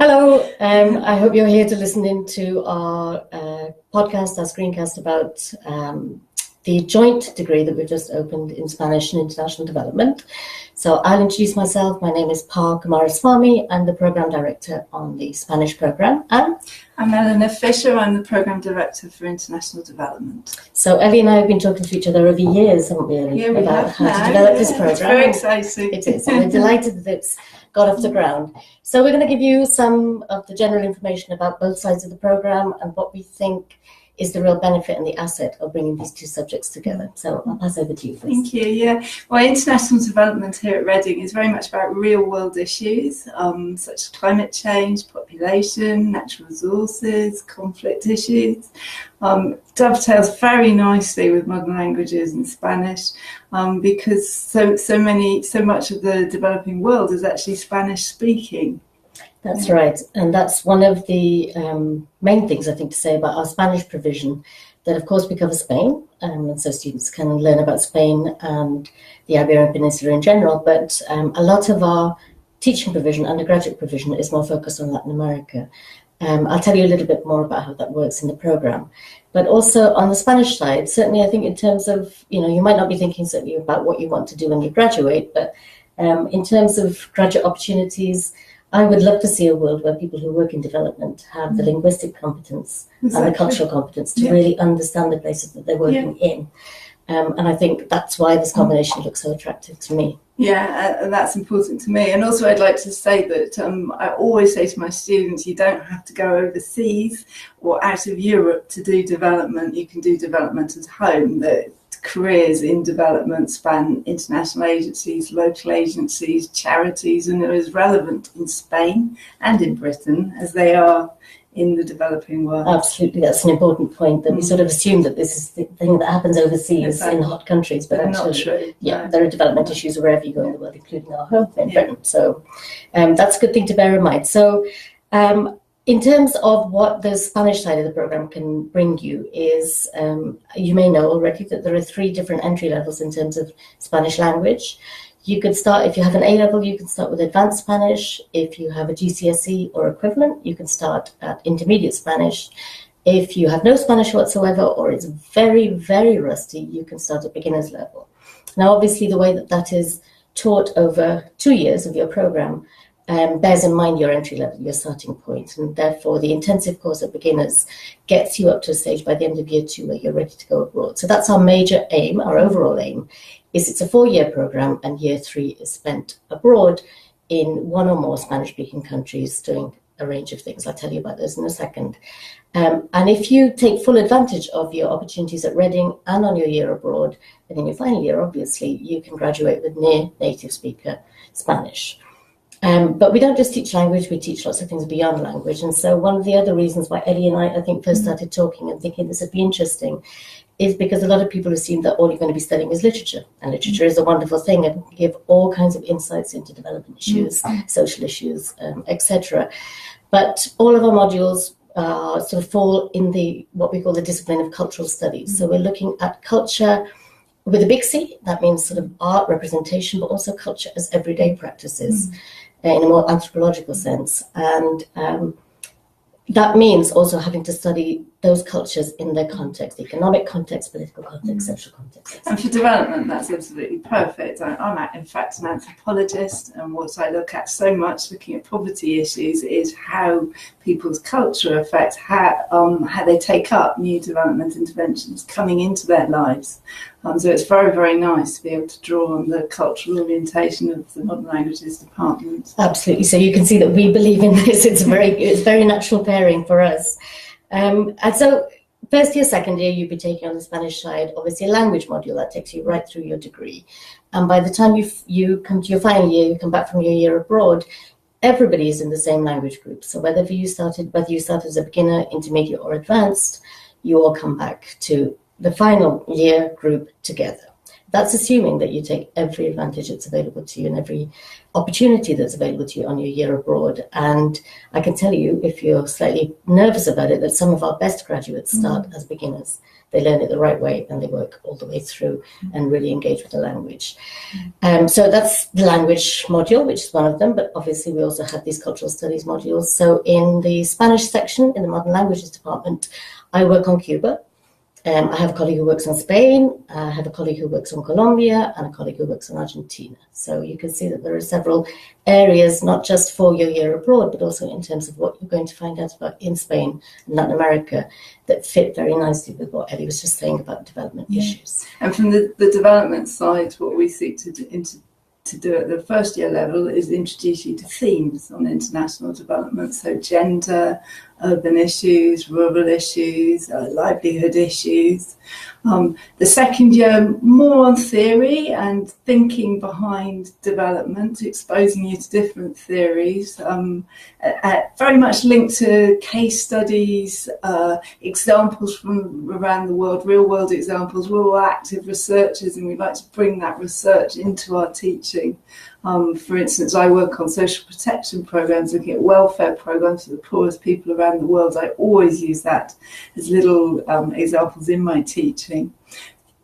Hello, I hope you're here to listen in to our podcast, our screencast about the joint degree that we've just opened in Spanish and International Development. So I'll introduce myself. My name is Pa Kumaraswamy. I'm the Program Director on the Spanish program. And I'm Eleanor Fisher. I'm the Program Director for International Development. So Ellie and I have been talking to each other over years, haven't we, Ellie, about how to develop this program. It's very exciting. It is, and we're delighted that it's got off the ground. So we're going to give you some of the general information about both sides of the program and what we think is the real benefit and the asset of bringing these two subjects together. So I'll pass over to you first. Thank you. Yeah. Well, international development here at Reading is very much about real world issues, such as climate change, population, natural resources, conflict issues. Dovetails very nicely with modern languages and Spanish, because so much of the developing world is actually Spanish speaking. That's right, and that's one of the main things I think to say about our Spanish provision, that of course we cover Spain, and so students can learn about Spain and the Iberian Peninsula in general, but a lot of our teaching provision, undergraduate provision, is more focused on Latin America. I'll tell you a little bit more about how that works in the program. But also on the Spanish side, certainly I think in terms of, you might not be thinking certainly about what you want to do when you graduate, but in terms of graduate opportunities, I would love to see a world where people who work in development have the linguistic competence and the cultural competence to really understand the places that they're working in. And I think that's why this combination looks so attractive to me. Yeah, and that's important to me. And also I'd like to say that I always say to my students, you don't have to go overseas or out of Europe to do development. You can do development at home. The careers in development span international agencies, local agencies, charities, and they're as relevant in Spain and in Britain as they are in the developing world. Absolutely, that's an important point, that we sort of assume that this is the thing that happens overseas in hot countries, but actually, not true. Yeah, there are development issues wherever you go in the world, including our home in Britain. So that's a good thing to bear in mind. So in terms of what the Spanish side of the program can bring you is, you may know already that there are 3 different entry levels in terms of Spanish language. You could start, if you have an A-level, you can start with advanced Spanish. If you have a GCSE or equivalent, you can start at intermediate Spanish. If you have no Spanish whatsoever, or it's very, very rusty, you can start at beginner's level. Now, obviously, the way that is taught over 2 years of your program bears in mind your entry level, your starting point, and therefore the intensive course of beginners gets you up to a stage by the end of year 2 where you're ready to go abroad. So that's our major aim, our overall aim, is it's a 4-year program, and year 3 is spent abroad in 1 or more Spanish-speaking countries doing a range of things. I'll tell you about those in a second. And if you take full advantage of your opportunities at Reading and on your year abroad, then in your final year, obviously, you can graduate with near native speaker Spanish. But we don't just teach language, we teach lots of things beyond language. And so one of the other reasons why Ellie and I think, first started talking and thinking this would be interesting is because a lot of people assume that all you're going to be studying is literature. And literature is a wonderful thing and can give all kinds of insights into development issues, social issues, etc. But all of our modules sort of fall in what we call the discipline of cultural studies. So we're looking at culture with a big C. That means sort of art, representation, but also culture as everyday practices. In a more anthropological sense. And that means also having to study those cultures in their context, economic context, political context, social context. And for development, that's absolutely perfect. I'm in fact an anthropologist, and what I look at so much looking at poverty issues is how people's culture affects how they take up new development interventions coming into their lives. So it's very, very nice to be able to draw on the cultural orientation of the Modern Languages Department. Absolutely. So you can see that we believe in this. It's very natural pairing for us. And so first year, second year, you'll be taking on the Spanish side, obviously a language module that takes you right through your degree. And by the time you come to your final year, you come back from your year abroad, everybody is in the same language group. So whether you started as a beginner, intermediate, or advanced, you all come back to the final year group together. That's assuming that you take every advantage that's available to you and every opportunity that's available to you on your year abroad. And I can tell you, if you're slightly nervous about it, that some of our best graduates start as beginners. They learn it the right way and they work all the way through and really engage with the language. So that's the language module, which is one of them, but obviously we also have these cultural studies modules. So in the Spanish section, in the modern languages department, I work on Cuba. I have a colleague who works on Spain, I have a colleague who works on Colombia, and a colleague who works on Argentina. So you can see that there are several areas, not just for your year abroad, but also in terms of what you're going to find out about in Spain and Latin America, that fit very nicely with what Ellie was just saying about development issues. And from the development side, what we seek to do at the first year level is introduce you to themes on international development, so gender, urban issues, rural issues, livelihood issues. The second year, more on theory and thinking behind development, exposing you to different theories, very much linked to case studies, examples from around the world, real world examples. We're all active researchers and we like to bring that research into our teaching. For instance, I work on social protection programs, looking at welfare programs for the poorest people around the world. I always use that as little examples in my teaching.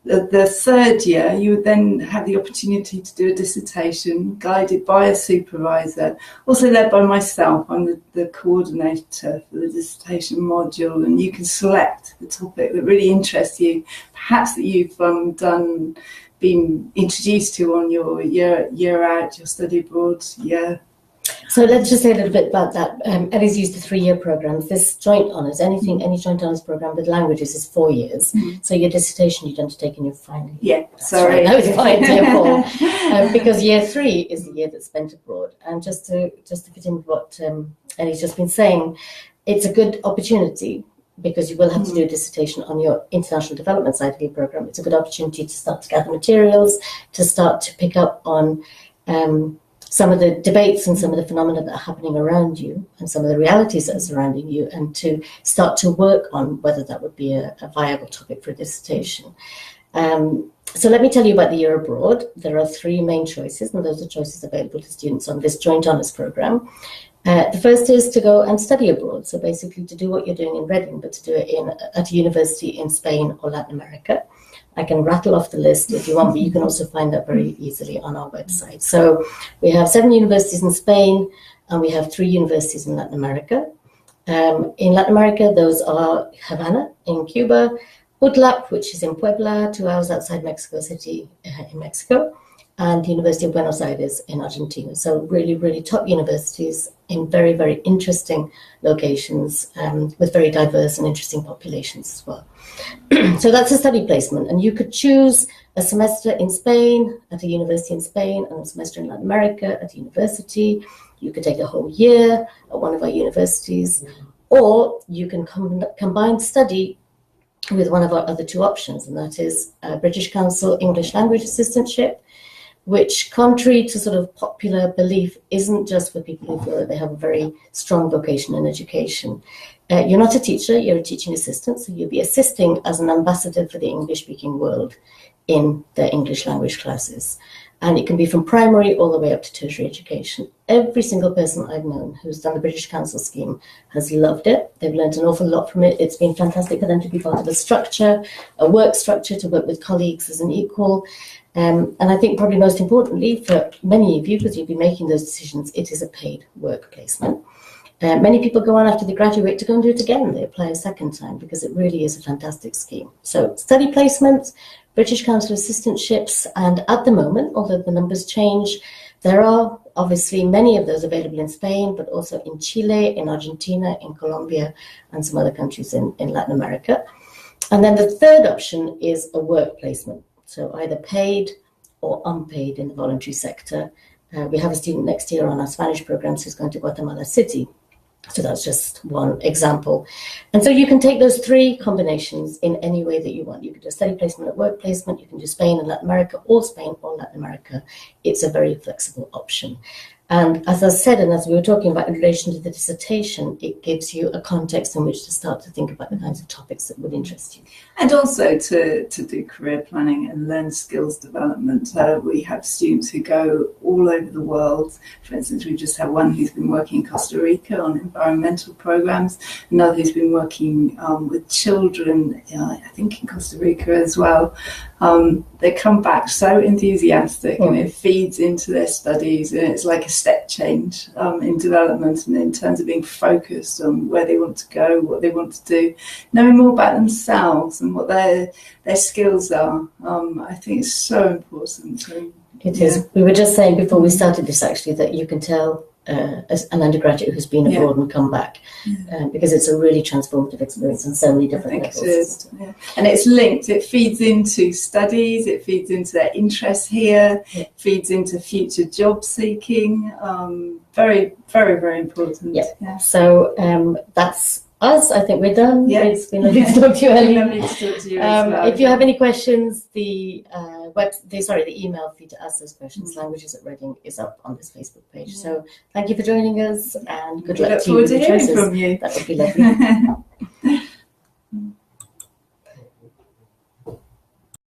The third year, you would then have the opportunity to do a dissertation guided by a supervisor, also led by myself. I'm the coordinator for the dissertation module, and you can select the topic that really interests you, perhaps that you've been introduced to on your year out, your study abroad year. So let's just say a little bit about that. Ellie's used the 3-year programs. This joint honours, any joint honours program with languages is 4 years. So your dissertation you'd undertake in your final year. Yeah, sorry. Right. No, it's fine, year 4. Because year 3 is the year that's spent abroad. And just to fit in with what Ellie's just been saying, it's a good opportunity because you will have to do a dissertation on your international development side of your program. It's a good opportunity to start to gather materials, to start to pick up on some of the debates and some of the phenomena that are happening around you and some of the realities that are surrounding you, and to start to work on whether that would be a viable topic for a dissertation. So let me tell you about the year abroad. There are 3 main choices, and those are choices available to students on this joint honours program. The first is to go and study abroad, so basically to do what you're doing in Reading, but to do it at a university in Spain or Latin America. I can rattle off the list if you want, but you can also find that very easily on our website. So we have 7 universities in Spain, and we have 3 universities in Latin America. In Latin America, those are Havana in Cuba, UTLAP, which is in Puebla, 2 hours outside Mexico City in Mexico, and the University of Buenos Aires in Argentina. So really, really top universities in very, very interesting locations with very diverse and interesting populations as well. So that's a study placement, and you could choose a semester in Spain at a university in Spain and a semester in Latin America at a university. You could take a whole year at one of our universities, or you can combine study with one of our other 2 options, and that is British Council English Language Assistantship, which, contrary to sort of popular belief, isn't just for people who feel that they have a very strong vocation in education. You're not a teacher, you're a teaching assistant, so you'll be assisting as an ambassador for the English-speaking world in the English language classes. And it can be from primary all the way up to tertiary education. Every single person I've known who's done the British Council scheme has loved it. They've learned an awful lot from it. It's been fantastic for them to be part of a structure, a work structure, to work with colleagues as an equal. And I think probably most importantly for many of you, because you'll be making those decisions, it is a paid work placement. Many people go on after they graduate to go and do it again. They apply a second time because it really is a fantastic scheme. So study placements, British Council assistantships, and at the moment, although the numbers change, there are obviously many of those available in Spain, but also in Chile, in Argentina, in Colombia, and some other countries in Latin America. And then the third option is a work placement. So either paid or unpaid in the voluntary sector. We have a student next year on our Spanish programs who's going to Guatemala City. So that's just one example. And so you can take those 3 combinations in any way that you want. You can do study placement at work placement, you can do Spain and Latin America, or Spain or Latin America. It's a very flexible option. And as I said, and as we were talking about in relation to the dissertation, it gives you a context in which to start to think about the kinds of topics that would interest you. And also to do career planning and learn skills development. We have students who go all over the world. For instance, we just had one who's been working in Costa Rica on environmental programs, another who's been working with children, I think in Costa Rica as well. They come back so enthusiastic, and it feeds into their studies, and it's like a step change in development and in terms of being focused on where they want to go, what they want to do, knowing more about themselves and what their skills are. I think it's so important. So, it is. We were just saying before we started this actually that you can tell as an undergraduate who's been abroad and come back, because it's a really transformative experience on so many different levels. It is. Yeah. And it's linked, it feeds into studies, it feeds into their interests here, it feeds into future job seeking. Very, very, very important. Yeah. So that's us. I think we're done. Yeah. It's been lovely to talk to you, Ellie. Lovely to talk to you as well. If you have any questions, the email feed to ask those questions, Languages at Reading, is up on this Facebook page. So thank you for joining us, and good luck to you. Look forward to hearing from you. That would be lovely.